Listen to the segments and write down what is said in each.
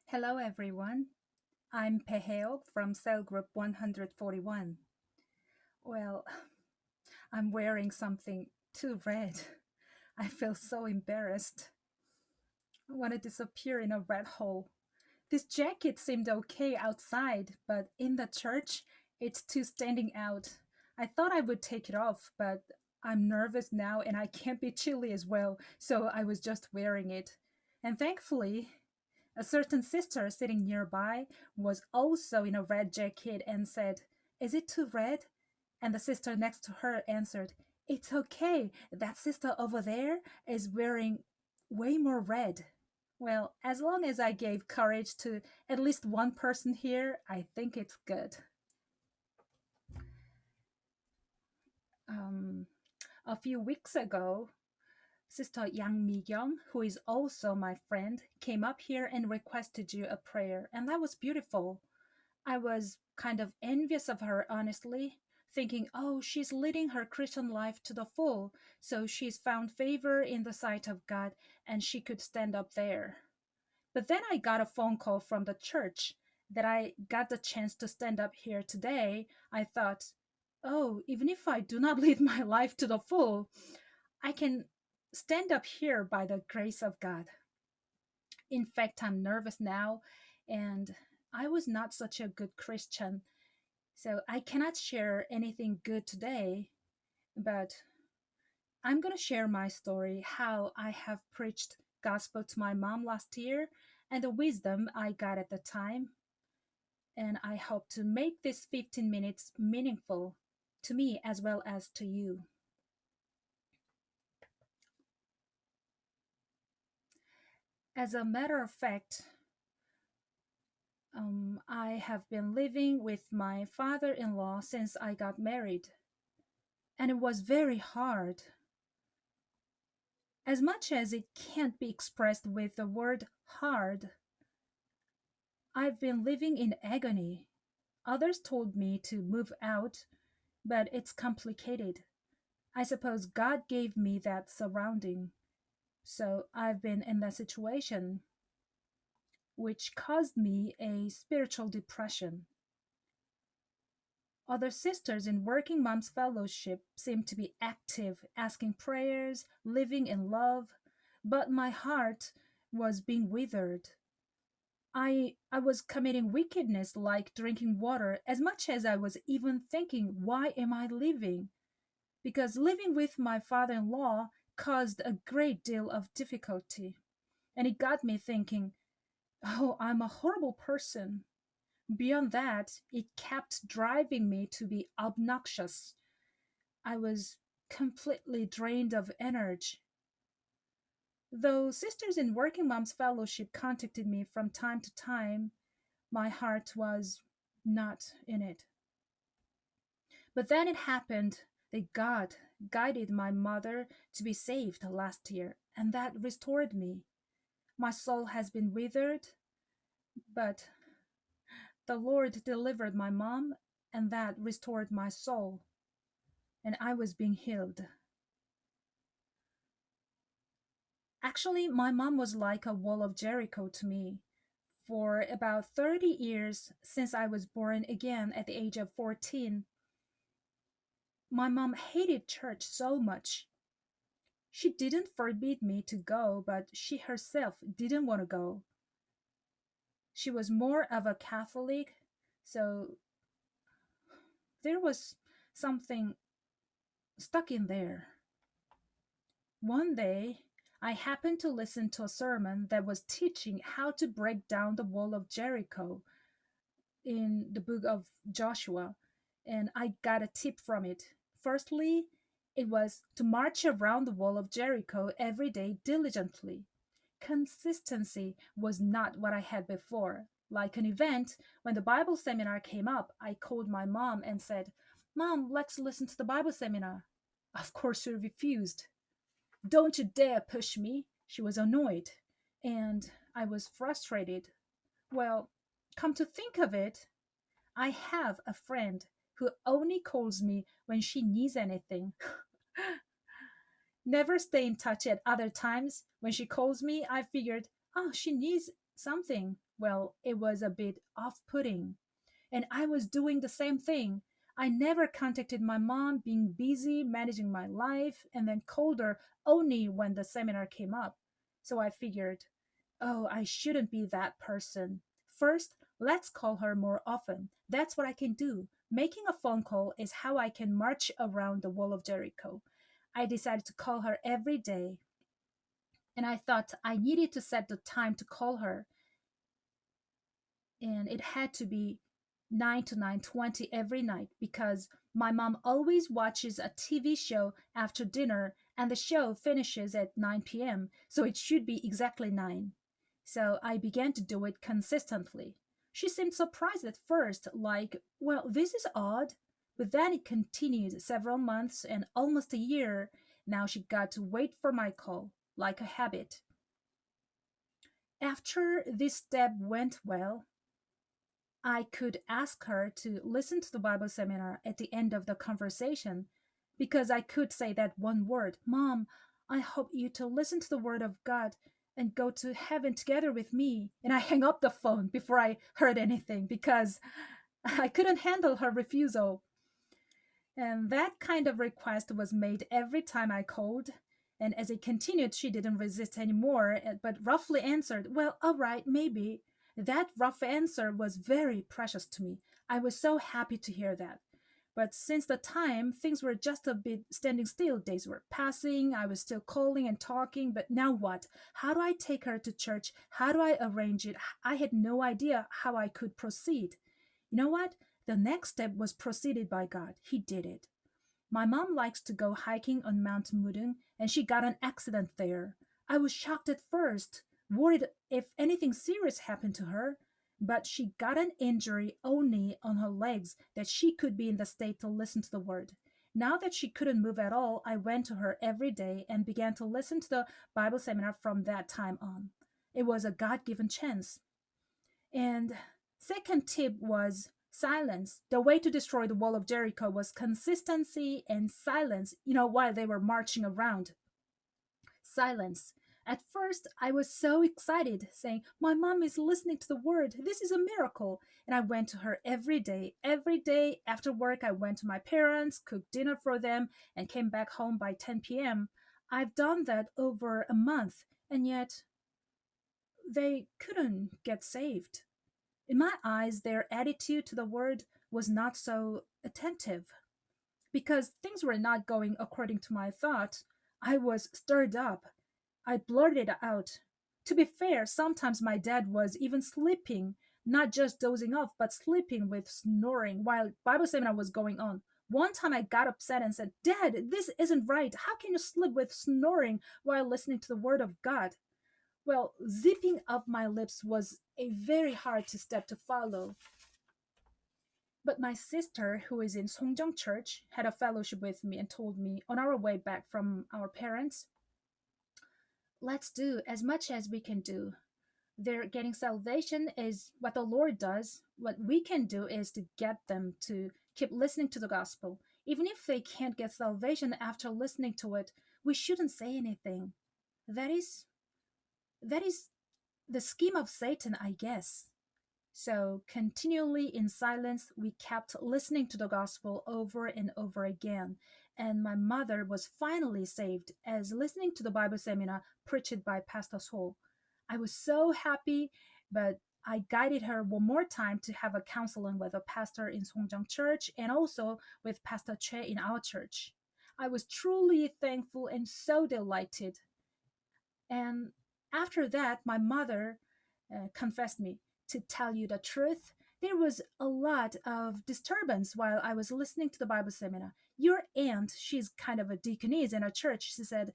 Hello, everyone. I'm Pehel from cell group 141. Well, I'm wearing something too red. I feel so embarrassed. I want to disappear in a red hole. This jacket seemed okay outside, but in the church, it's too standing out. I thought I would take it off, but I'm nervous now and I can't be chilly as well, so I was just wearing it. And thankfully, a certain sister sitting nearby was also in a red jacket and said, "Is it too red?" And the sister next to her answered, "It's okay. That sister over there is wearing way more red." Well, as long as I gave courage to at least one person here, I think it's good. Um, a few weeks ago, Sister Yang Mi-young, who is also my friend, came up here and requested you a prayer, and that was beautiful. I was kind of envious of her, honestly, thinking, oh, she's leading her Christian life to the full, so she's found favor in the sight of God and she could stand up there. But then I got a phone call from the church that I got the chance to stand up here today. I thought, oh, even if I do not lead my life to the full, I can stand up here by the grace of God. In fact, I'm nervous now, and I was not such a good Christian, so I cannot share anything good today, but I'm going to share my story how I have preached gospel to my mom last year and the wisdom I got at the time, and I hope to make this 15 minutes meaningful to me as well as to you. As a matter of fact, I have been living with my father in law since I got married, and it was very hard. As much as it can't be expressed with the word hard, I've been living in agony. Others told me to move out, but it's complicated. I suppose God gave me that surrounding, so I've been in that situation, which caused me a spiritual depression. Other sisters in Working Moms Fellowship seem to be active, asking prayers, living in love, but my heart was being withered. I was committing wickedness like drinking water as much as I was even thinking, why am I living? Because living with my father in law caused a great deal of difficulty. And it got me thinking, oh, I'm a horrible person. Beyond that, it kept driving me to be obnoxious. I was completely drained of energy. Though Sisters in Working Moms Fellowship contacted me from time to time, my heart was not in it. But then it happened that God guided my mother to be saved last year, and that restored me. My soul has been withered, but the Lord delivered my mom, and that restored my soul, and I was being healed. Actually, my mom was like a wall of Jericho to me. For about 30 years since I was born again at the age of 14, my mom hated church so much. She didn't forbid me to go, but she herself didn't want to go. She was more of a Catholic, so there was something stuck in there. One day, I happened to listen to a sermon that was teaching how to break down the wall of Jericho in the book of Joshua, and I got a tip from it. Firstly, it was to march around the wall of Jericho every day diligently. Consistency was not what I had before. Like an event, when the Bible seminar came up, I called my mom and said, "Mom, let's listen to the Bible seminar." Of course, she refused. "Don't you dare push me." She was annoyed, and I was frustrated. Well, come to think of it, I have a friend who only calls me when she needs anything. Never stay in touch at other times. When she calls me, I figured, oh, she needs something. Well, it was a bit off putting. And I was doing the same thing. I never contacted my mom, being busy managing my life, and then called her only when the seminar came up. So I figured, oh, I shouldn't be that person. First, let's call her more often. That's what I can do. Making a phone call is how I can march around the wall of Jericho. I decided to call her every day, and I thought I needed to set the time to call her, and it had to be 9 to 9:20 every night because my mom always watches a TV show after dinner and the show finishes at 9 p.m. so it should be exactly 9. So I began to do it consistently. She seemed surprised at first, like, well, this is odd. But then it continued several months and almost a year. Now she got to wait for my call, like a habit. After this step went well, I could ask her to listen to the Bible seminar at the end of the conversation because I could say that one word, Mom, I hope you to listen to the word of God and go to heaven together with me. And I hang up the phone before I heard anything because I couldn't handle her refusal. And that kind of request was made every time I called. And as it continued, she didn't resist anymore, but roughly answered, well, all right, maybe. That rough answer was very precious to me. I was so happy to hear that. But since the time, things were just a bit standing still. Days were passing. I was still calling and talking. But now what? How do I take her to church? How do I arrange it? I had no idea how I could proceed. You know what? The next step was proceeded by God. He did it. My mom likes to go hiking on Mount Mudung, and she got an accident there. I was shocked at first, worried if anything serious happened to her, but she got an injury only on her legs that she could be in the state to listen to the word. Now that she couldn't move at all, I went to her every day and began to listen to the Bible seminar from that time on. It was a God given chance. And second tip was silence. The way to destroy the wall of Jericho was consistency and silence, while they were marching around. Silence. At first, I was so excited, saying, my mom is listening to the word. This is a miracle. And I went to her every day. Every day after work, I went to my parents, cooked dinner for them, and came back home by 10 p.m. I've done that over a month, and yet they couldn't get saved. In my eyes, their attitude to the word was not so attentive. Because things were not going according to my thought, I was stirred up. I blurted out. To be fair, sometimes my dad was even sleeping, not just dozing off, but sleeping with snoring while Bible seminar was going on. One time I got upset and said, Dad, this isn't right. How can you sleep with snoring while listening to the word of God? Well, zipping up my lips was a very hard to step to follow. But my sister, who is in Songjong Church, had a fellowship with me and told me on our way back from our parents, let's do as much as we can do. They're getting salvation is what the Lord does. What we can do is to get them to keep listening to the gospel. Even if they can't get salvation after listening to it, we shouldn't say anything. That is that is the scheme of Satan, I guess. So, continually in silence, we kept listening to the gospel over and over again. And my mother was finally saved as listening to the Bible seminar preached by Pastor Sol. I was so happy, but I guided her one more time to have a counseling with a pastor in Songjang Church and also with Pastor Che in our church. I was truly thankful and so delighted. And after that, my mother confessed me. To tell you the truth, there was a lot of disturbance while I was listening to the Bible seminar. Your aunt, she's kind of a deaconess in a church, she said,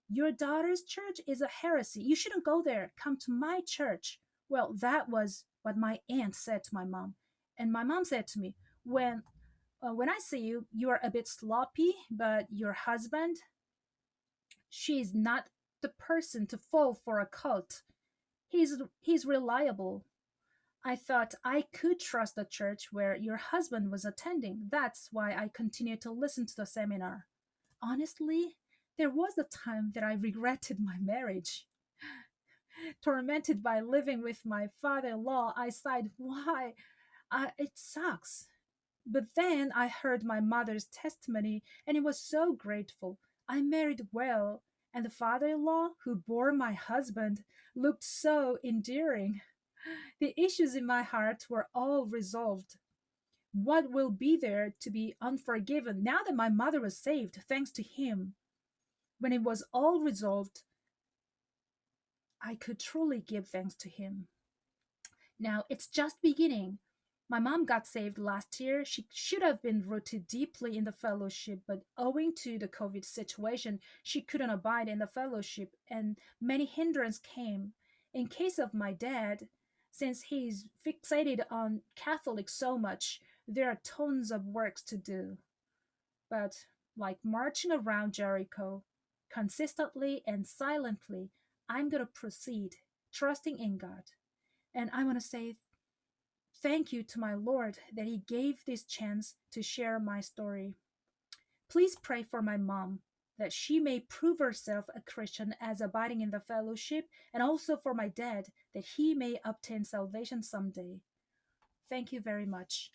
your daughter's church is a heresy. You shouldn't go there. Come to my church. Well, that was what my aunt said to my mom. And my mom said to me, when I see you, you are a bit sloppy, but your husband, she is not the person to fall for a cult. He's reliable. I thought I could trust the church where your husband was attending. That's why I continued to listen to the seminar. Honestly, there was a time that I regretted my marriage. Tormented by living with my father in law, I sighed, why? It sucks. But then I heard my mother's testimony and it was so grateful. I married well, and the father in law who bore my husband looked so endearing. The issues in my heart were all resolved. What will be there to be unforgiven now that my mother was saved, thanks to him? When it was all resolved, I could truly give thanks to him. Now it's just beginning. My mom got saved last year. She should have been rooted deeply in the fellowship, but owing to the COVID situation, she couldn't abide in the fellowship, and many hindrances came. In case of my dad, since he's fixated on Catholic so much, there are tons of works to do. But like marching around Jericho, consistently and silently, I'm going to proceed, trusting in God. And I want to say thank you to my Lord that He gave this chance to share my story. Please pray for my mom that she may prove herself a Christian as abiding in the fellowship, and also for my dad that he may obtain salvation someday. Thank you very much.